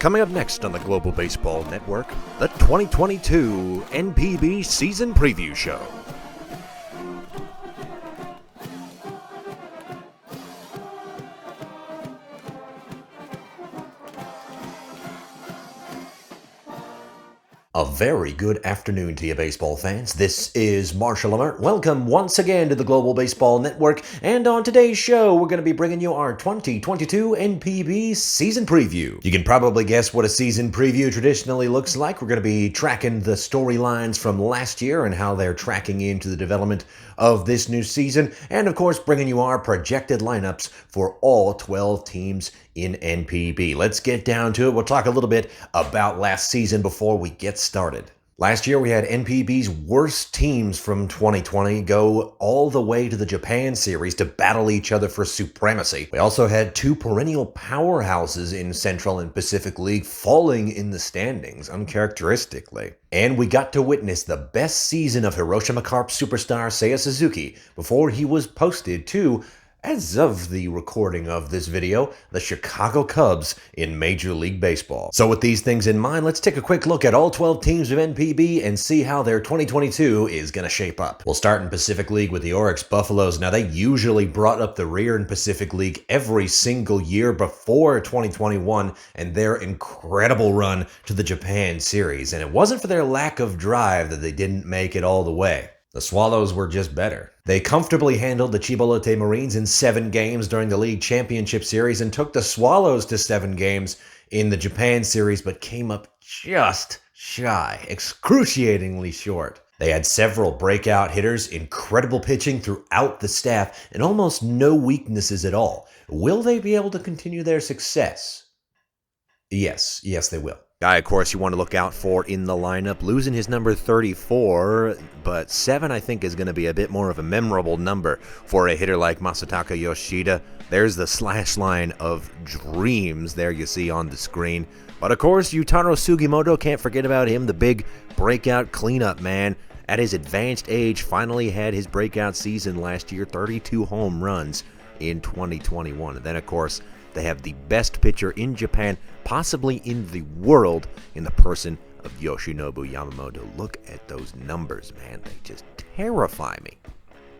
Coming up next on the Global Baseball Network, the 2022 NPB Season Preview Show. A very good afternoon to you baseball fans. This is Marshall Alert. Welcome once again to the Global Baseball Network. And on today's show, we're going to be bringing you our 2022 NPB season preview. You can probably guess what a season preview traditionally looks like. We're going to be tracking the storylines from last year and how they're tracking into the development of this new season. And of course, bringing you our projected lineups for all 12 teams in NPB. Let's get down to it. We'll talk a little bit about last season before we get started. Last year, we had NPB's worst teams from 2020 go all the way to the Japan series to battle each other for supremacy. We also had two perennial powerhouses in Central and Pacific League falling in the standings uncharacteristically. And we got to witness the best season of Hiroshima Carp superstar Seiya Suzuki before he was posted to, as of the recording of this video, the Chicago Cubs in Major League Baseball. So with these things in mind, let's take a quick look at all 12 teams of NPB and see how their 2022 is going to shape up. We'll start in Pacific League with the Oryx Buffaloes. Now, they usually brought up the rear in Pacific League every single year before 2021 and their incredible run to the Japan series. And it wasn't for their lack of drive that they didn't make it all the way. The Swallows were just better. They comfortably handled the Chibolote Marines in 7 games during the League Championship Series and took the Swallows to 7 games in the Japan Series, but came up just shy, excruciatingly short. They had several breakout hitters, incredible pitching throughout the staff, and almost no weaknesses at all. Will they be able to continue their success? Yes, they will. Guy, of course, you want to look out for in the lineup, losing his number 34, but 7 I think is going to be a bit more of a memorable number for a hitter like Masataka Yoshida. There's the slash line of dreams there you see on the screen. But of course, Yutaro Sugimoto, can't forget about him, the big breakout cleanup man. At his advanced age, finally had his breakout season last year, 32 home runs in 2021. And then, of course, they have the best pitcher in Japan, possibly in the world, in the person of Yoshinobu Yamamoto. Look at those numbers, man. They just terrify me.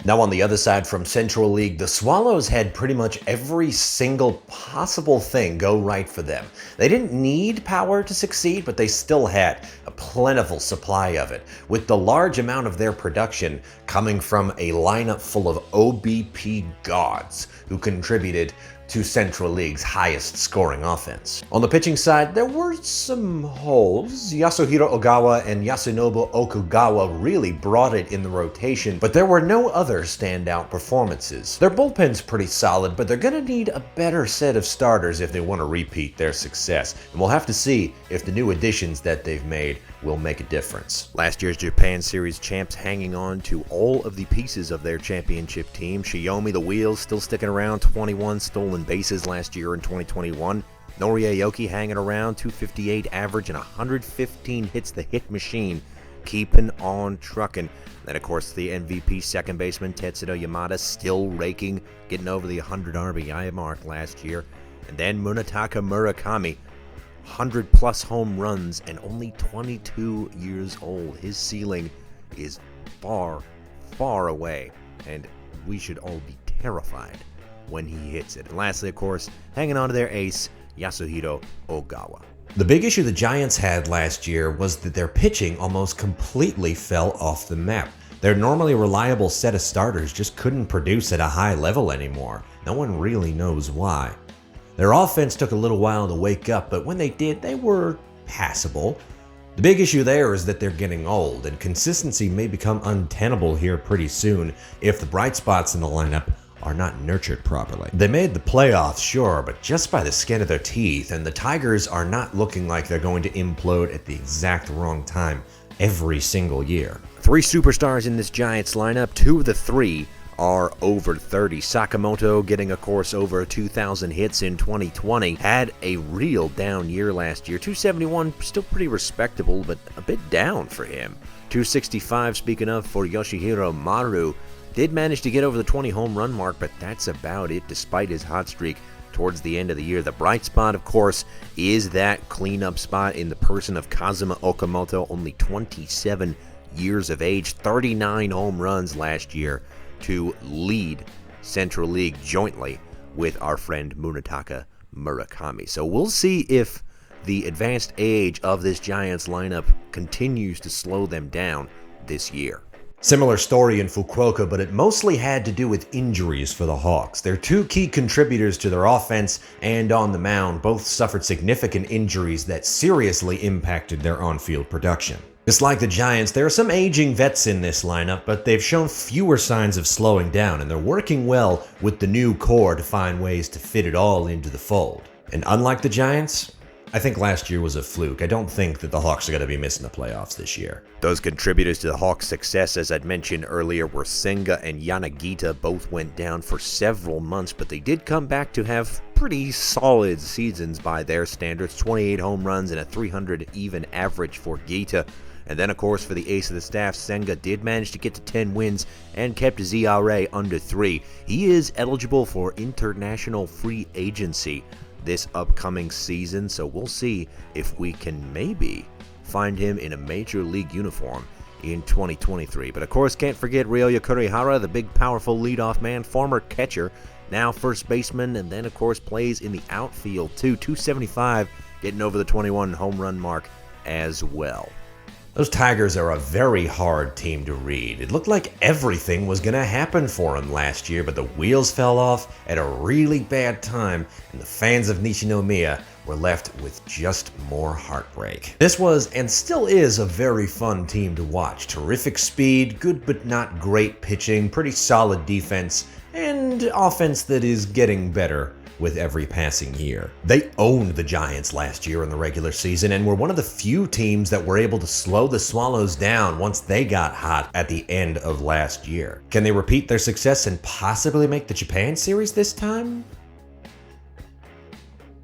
Now on the other side from Central League, the Swallows had pretty much every single possible thing go right for them. They didn't need power to succeed, but they still had a plentiful supply of it, with the large amount of their production coming from a lineup full of OBP gods who contributed to Central League's highest scoring offense. On the pitching side, there were some holes. Yasuhiro Ogawa and Yasunobu Okugawa really brought it in the rotation, but there were no other standout performances. Their bullpen's pretty solid, but they're gonna need a better set of starters if they want to repeat their success. And we'll have to see if the new additions that they've made will make a difference. Last year's Japan Series champs hanging on to all of the pieces of their championship team. Shiyomi the Wheels still sticking around, 21 stolen bases last year in 2021. Norie Aoki hanging around, 258 average and 115 hits, the hit machine, keeping on trucking. Then, of course, the MVP second baseman Tetsudo Yamada still raking, getting over the 100 RBI mark last year. And then Munetaka Murakami, 100-plus home runs and only 22 years old. His ceiling is far, far away, and we should all be terrified when he hits it. And lastly, of course, hanging on to their ace, Yasuhiro Ogawa. The big issue the Giants had last year was that their pitching almost completely fell off the map. Their normally reliable set of starters just couldn't produce at a high level anymore. No one really knows why. Their offense took a little while to wake up, but when they did, they were passable. The big issue there is that they're getting old, and consistency may become untenable here pretty soon if the bright spots in the lineup are not nurtured properly. They made the playoffs, sure, but just by the skin of their teeth, and the Tigers are not looking like they're going to implode at the exact wrong time every single year. 3 superstars in this Giants lineup, 2 of the 3 are over 30. Sakamoto, getting of course over 2,000 hits in 2020, had a real down year last year. 271, still pretty respectable, but a bit down for him. 265, speaking of, for Yoshihiro Maru, did manage to get over the 20 home run mark, but that's about it despite his hot streak. towards the end of the year. The bright spot, of course, is that cleanup spot in the person of Kazuma Okamoto, only 27 years of age, 39 home runs last year to lead Central League jointly with our friend Munetaka Murakami. So we'll see if the advanced age of this Giants lineup continues to slow them down this year. Similar story in Fukuoka, but it mostly had to do with injuries for the Hawks. Their two key contributors to their offense and on the mound both suffered significant injuries that seriously impacted their on-field production. Just like the Giants, there are some aging vets in this lineup, but they've shown fewer signs of slowing down, and they're working well with the new core to find ways to fit it all into the fold. And unlike the Giants, I think last year was a fluke. I don't think that the Hawks are going to be missing the playoffs this year. Those contributors to the Hawks' success, as I'd mentioned earlier, were Senga and Yanagita. Both went down for several months, but they did come back to have pretty solid seasons by their standards. 28 home runs and a 300 even average for Gita. And then, of course, for the ace of the staff, Senga did manage to get to 10 wins and kept his ERA under 3. He is eligible for international free agency this upcoming season, so we'll see if we can maybe find him in a major league uniform in 2023. But of course, can't forget Ryoya Kurihara, the big powerful leadoff man, former catcher, now first baseman, and then of course plays in the outfield too. 275, getting over the 21 home run mark as well. Those Tigers are a very hard team to read. It looked like everything was going to happen for them last year, but the wheels fell off at a really bad time, and the fans of Nishinomiya were left with just more heartbreak. This was, and still is, a very fun team to watch. Terrific speed, good but not great pitching, pretty solid defense, and offense that is getting better with every passing year. They owned the Giants last year in the regular season and were one of the few teams that were able to slow the Swallows down once they got hot at the end of last year. Can they repeat their success and possibly make the Japan series this time?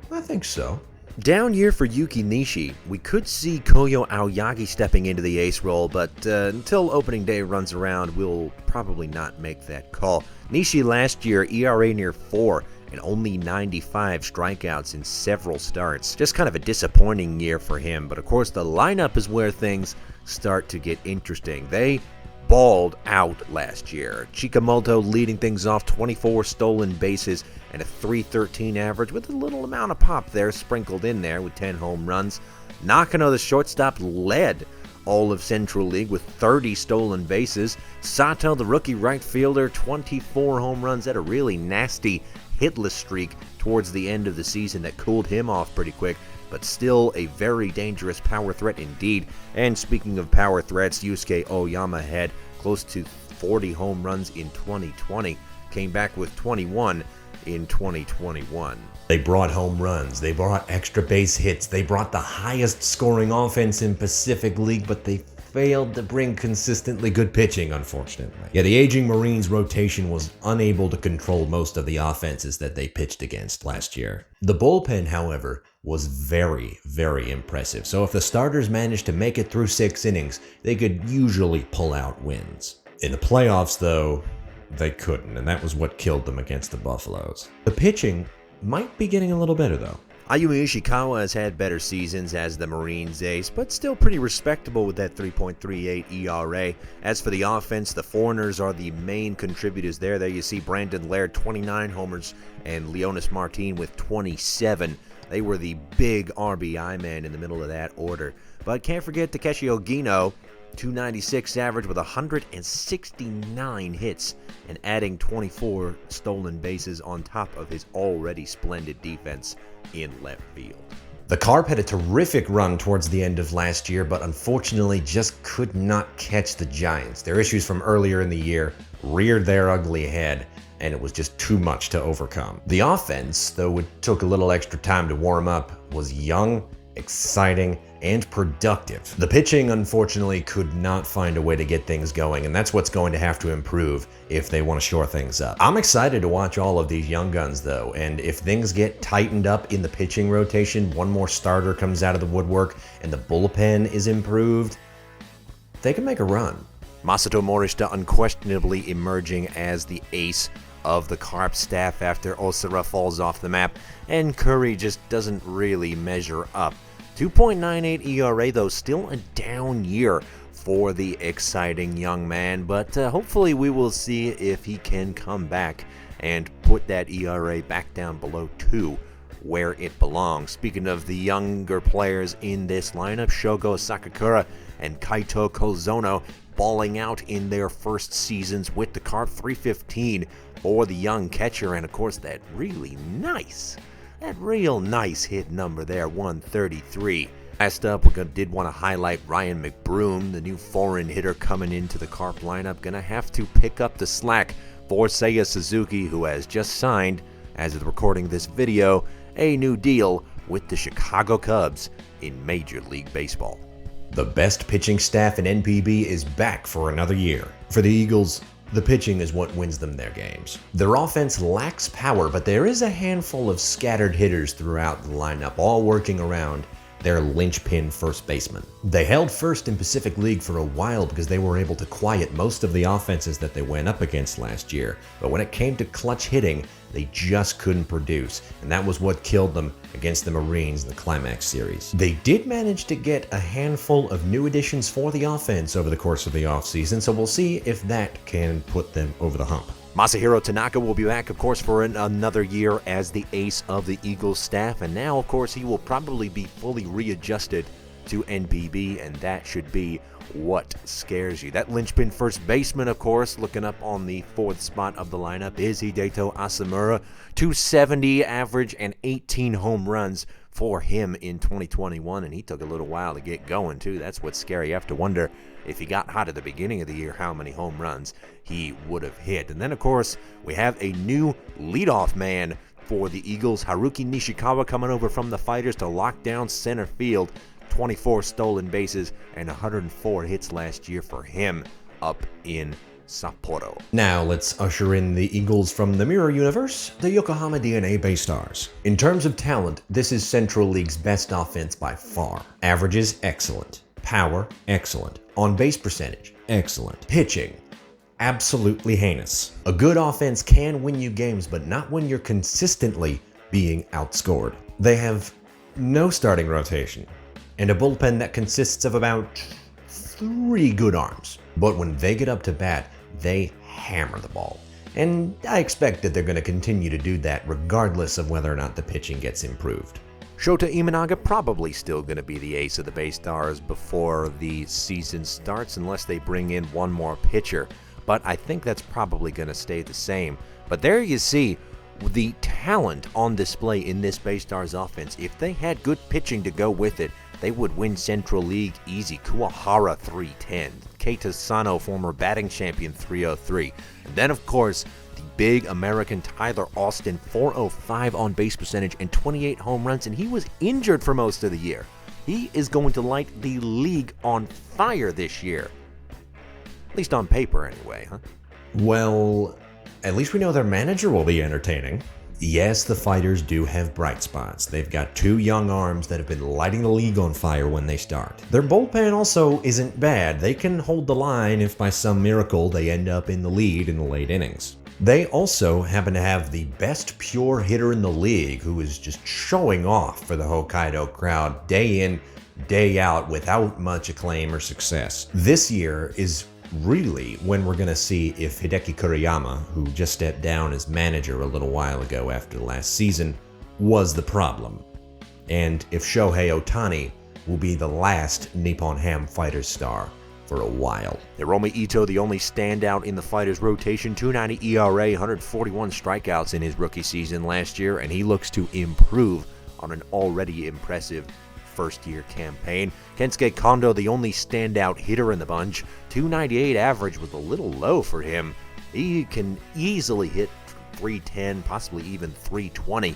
I think so. Down year for Yuki Nishi. We could see Koyo Aoyagi stepping into the ace role, but until opening day runs around, we'll probably not make that call. Nishi last year, ERA near 4, and only 95 strikeouts in several starts. Just kind of a disappointing year for him, but of course the lineup is where things start to get interesting. They balled out last year. Chikamoto leading things off, 24 stolen bases and a .313 average with a little amount of pop there sprinkled in there with 10 home runs. Nakano, the shortstop, led all of Central League with 30 stolen bases. Sato, the rookie right fielder, 24 home runs. Had a really nasty hitless streak towards the end of the season that cooled him off pretty quick, but still a very dangerous power threat indeed. And speaking of power threats, Yusuke Oyama had close to 40 home runs in 2020, came back with 21 in 2021. They brought home runs, they brought extra base hits, they brought the highest scoring offense in Pacific League, but they failed to bring consistently good pitching, unfortunately. Yeah, the aging Marines rotation was unable to control most of the offenses that they pitched against last year. The bullpen, however, was very, very impressive. So if the starters managed to make it through 6 innings, they could usually pull out wins. In the playoffs, though, they couldn't, and that was what killed them against the Buffaloes. The pitching might be getting a little better, though. Ayumi Ishikawa has had better seasons as the Marines ace, but still pretty respectable with that 3.38 ERA. As for the offense, the foreigners are the main contributors there. There you see Brandon Laird, 29 homers, and Leonis Martin with 27. They were the big RBI man in the middle of that order. But can't forget Takeshi Ogino, 296 average with 169 hits and adding 24 stolen bases on top of his already splendid defense in left field. The Carp had a terrific run towards the end of last year, but unfortunately just could not catch the Giants. Their issues from earlier in the year reared their ugly head, and it was just too much to overcome. The offense, though it took a little extra time to warm up, was young, exciting, and productive. The pitching, unfortunately, could not find a way to get things going, and that's what's going to have to improve if they want to shore things up. I'm excited to watch all of these young guns, though, and if things get tightened up in the pitching rotation, one more starter comes out of the woodwork, and the bullpen is improved, they can make a run. Masato Morishita unquestionably emerging as the ace of the Carp staff after Osura falls off the map, and Curry just doesn't really measure up. 2.98 ERA, though, still a down year for the exciting young man, but hopefully we will see if he can come back and put that ERA back down below 2, where it belongs. Speaking of the younger players in this lineup, Shoko Sakakura and Kaito Kozono balling out in their first seasons with the Carp. 315 for the young catcher, and of course that real nice hit number there, 133. Last up, we did want to highlight Ryan Mcbroom, the new foreign hitter coming into the Carp lineup. Gonna have to pick up the slack for Seiya Suzuki, who has just signed, as of the recording of this video, a new deal with the Chicago Cubs in Major League Baseball. The best pitching staff in NPB is back for another year. For the Eagles, the pitching is what wins them their games. Their offense lacks power, but there is a handful of scattered hitters throughout the lineup, all working around their linchpin first baseman. They held first in Pacific League for a while because they were able to quiet most of the offenses that they went up against last year. But when it came to clutch hitting, they just couldn't produce, and that was what killed them against the Marines in the Climax Series. They did manage to get a handful of new additions for the offense over the course of the offseason, so we'll see if that can put them over the hump. Masahiro Tanaka will be back, of course, for another year as the ace of the Eagles staff, and now, of course, he will probably be fully readjusted to NPB, and that should be what scares you. That linchpin first baseman, of course, looking up on the 4th spot of the lineup, is Hideto Asamura. 270 average and 18 home runs for him in 2021, and he took a little while to get going, too. That's what's scary. You have to wonder, if he got hot at the beginning of the year, how many home runs he would have hit. And then, of course, we have a new leadoff man for the Eagles, Haruki Nishikawa, coming over from the Fighters to lock down center field. 24 stolen bases and 104 hits last year for him up in Sapporo. Now let's usher in the Eagles from the Mirror Universe, the Yokohama DNA Baystars. In terms of talent, this is Central League's best offense by far. Averages, excellent. Power, excellent. On-base percentage, excellent. Pitching, absolutely heinous. A good offense can win you games, but not when you're consistently being outscored. They have no starting rotation, and a bullpen that consists of about 3 good arms. But when they get up to bat, they hammer the ball. And I expect that they're going to continue to do that regardless of whether or not the pitching gets improved. Shota Imanaga probably still going to be the ace of the Baystars before the season starts, unless they bring in one more pitcher. But I think that's probably going to stay the same. But there you see the talent on display in this Baystars offense. If they had good pitching to go with it, they would win Central League easy. Kuwahara 310, Keita Sano, former batting champion, 303. And then, of course, the big American Tyler Austin, 405 on base percentage and 28 home runs, and he was injured for most of the year. He is going to light the league on fire this year. At least on paper, anyway, huh? Well, at least we know their manager will be entertaining. Yes, the Fighters do have bright spots. They've got 2 young arms that have been lighting the league on fire when they start. Their bullpen also isn't bad. They can hold the line if by some miracle they end up in the lead in the late innings. They also happen to have the best pure hitter in the league, who is just showing off for the Hokkaido crowd day in, day out without much acclaim or success. This year is really when we're going to see if Hideki Kuriyama, who just stepped down as manager a little while ago after the last season, was the problem, and if Shohei Ohtani will be the last Nippon Ham Fighters star for a while. Hiromi Ito, the only standout in the Fighters rotation, 2.90 ERA, 141 strikeouts in his rookie season last year, and he looks to improve on an already impressive first-year campaign. Kensuke Kondo, the only standout hitter in the bunch, 298 average was a little low for him. He can easily hit 310, possibly even 320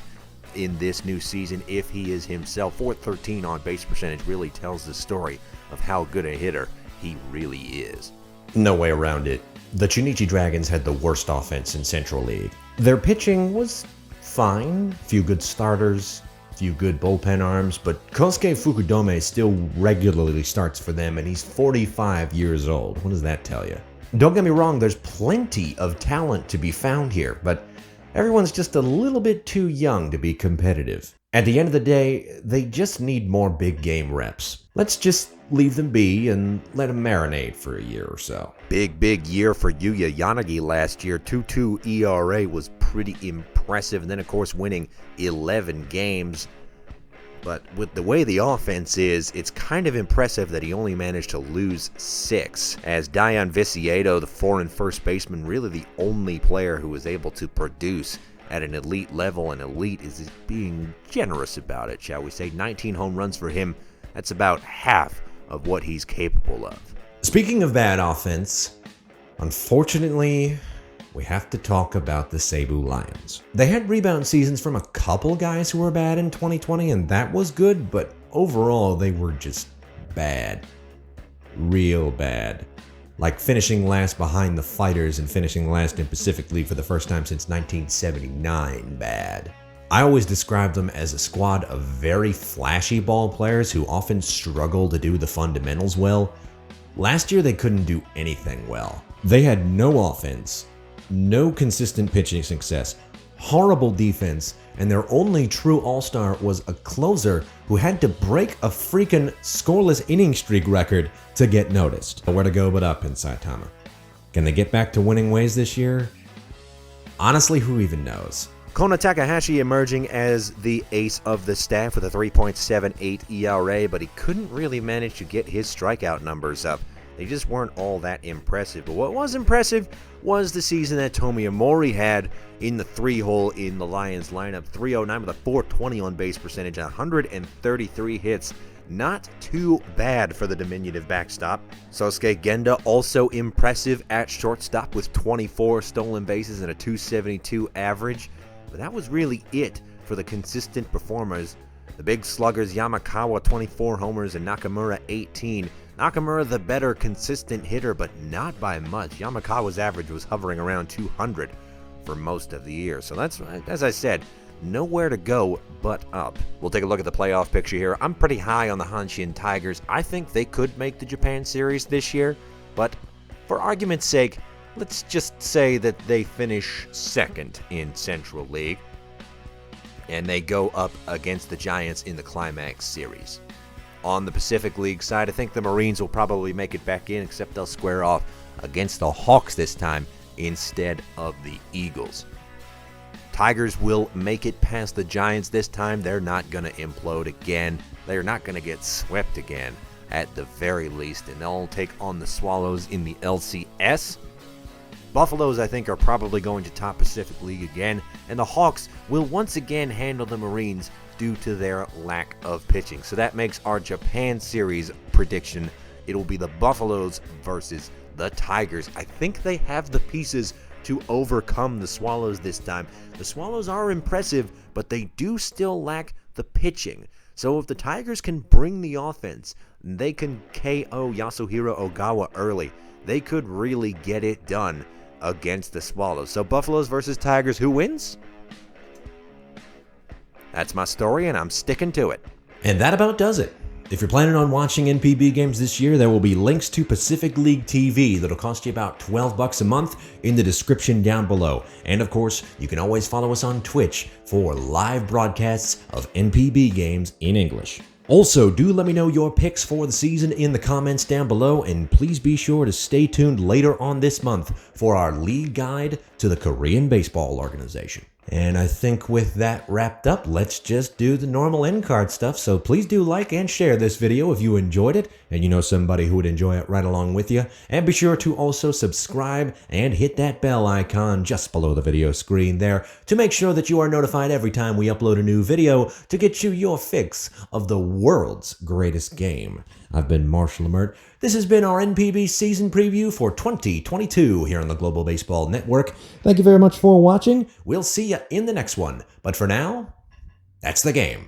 in this new season if he is himself. 413 on base percentage really tells the story of how good a hitter he really is. No way around it. The Chunichi Dragons had the worst offense in Central League. Their pitching was fine, few good starters, few good bullpen arms, but Kosuke Fukudome still regularly starts for them, and he's 45 years old. What does that tell you? Don't get me wrong, there's plenty of talent to be found here, but everyone's just a little bit too young to be competitive. At the end of the day, they just need more big game reps. Let's just leave them be and let them marinate for a year or so. Big year for Yuya Yanagi last year. 2.2 ERA was pretty impressive, and then of course winning 11 games. But with the way the offense is, it's kind of impressive that he only managed to lose 6. As Dayan Viciedo, the foreign first baseman, really the only player who was able to produce at an elite level, and elite is being generous about it, shall we say. 19 home runs for him. That's about half of what he's capable of. Speaking of bad offense, unfortunately, we have to talk about the Cebu Lions. They had rebound seasons from a couple guys who were bad in 2020, and that was good, but overall they were just bad. Real bad. Like finishing last behind the Fighters and finishing last in Pacific League for the first time since 1979 bad. I always described them as a squad of very flashy ball players who often struggle to do the fundamentals well. Last year they couldn't do anything well. They had no offense, no consistent pitching success, horrible defense, and their only true all-star was a closer who had to break a freaking scoreless inning streak record to get noticed. Where to go but up in Saitama? Can they get back to winning ways this year? Honestly, who even knows? Kona Takahashi emerging as the ace of the staff with a 3.78 ERA, but he couldn't really manage to get his strikeout numbers up. They just weren't all that impressive. But what was impressive was the season that Tomi Amori had in the 3-hole in the Lions lineup. 309 with a 420 on base percentage, 133 hits. Not too bad for the diminutive backstop. Sosuke Genda also impressive at shortstop with 24 stolen bases and a 272 average. But that was really it for the consistent performers. The big sluggers Yamakawa 24 homers and Nakamura 18. Nakamura the better consistent hitter, but not by much. Yamakawa's average was hovering around 200 for most of the year. So that's, as I said, nowhere to go but up. We'll take a look at the playoff picture here. I'm pretty high on the Hanshin Tigers. I think they could make the Japan series this year, but for argument's sake, let's just say that they finish second in Central League and they go up against the Giants in the Climax series. On the Pacific League side, I think the Marines will probably make it back in, except they'll square off against the Hawks this time instead of the Eagles. Tigers will make it past the Giants this time. They're not going to implode again. They're not going to get swept again at the very least, and they'll take on the Swallows in the LCS. Buffaloes, I think, are probably going to top Pacific League again, and the Hawks will once again handle the Marines due to their lack of pitching. So that makes our Japan series prediction. It'll be the Buffaloes versus the Tigers. I think they have the pieces to overcome the Swallows this time. The Swallows are impressive, but they do still lack the pitching. So if the Tigers can bring the offense, they can KO Yasuhiro Ogawa early. They could really get it done against the Swallows. So Buffaloes versus Tigers, who wins? That's my story, and I'm sticking to it. And that about does it. If you're planning on watching NPB games this year, there will be links to Pacific League TV that'll cost you about $12 a month in the description down below. And of course, you can always follow us on Twitch for live broadcasts of NPB games in English. Also, do let me know your picks for the season in the comments down below, and please be sure to stay tuned later on this month for our league guide to the Korean Baseball Organization. And I think with that wrapped up, let's just do the normal end card stuff. So please do like and share this video if you enjoyed it and you know somebody who would enjoy it right along with you. And be sure to also subscribe and hit that bell icon just below the video screen there to make sure that you are notified every time we upload a new video to get you your fix of the world's greatest game. I've been Marshall Lamert. This has been our NPB season preview for 2022 here on the Global Baseball Network. Thank you very much for watching. We'll see you in the next one. But for now, that's the game.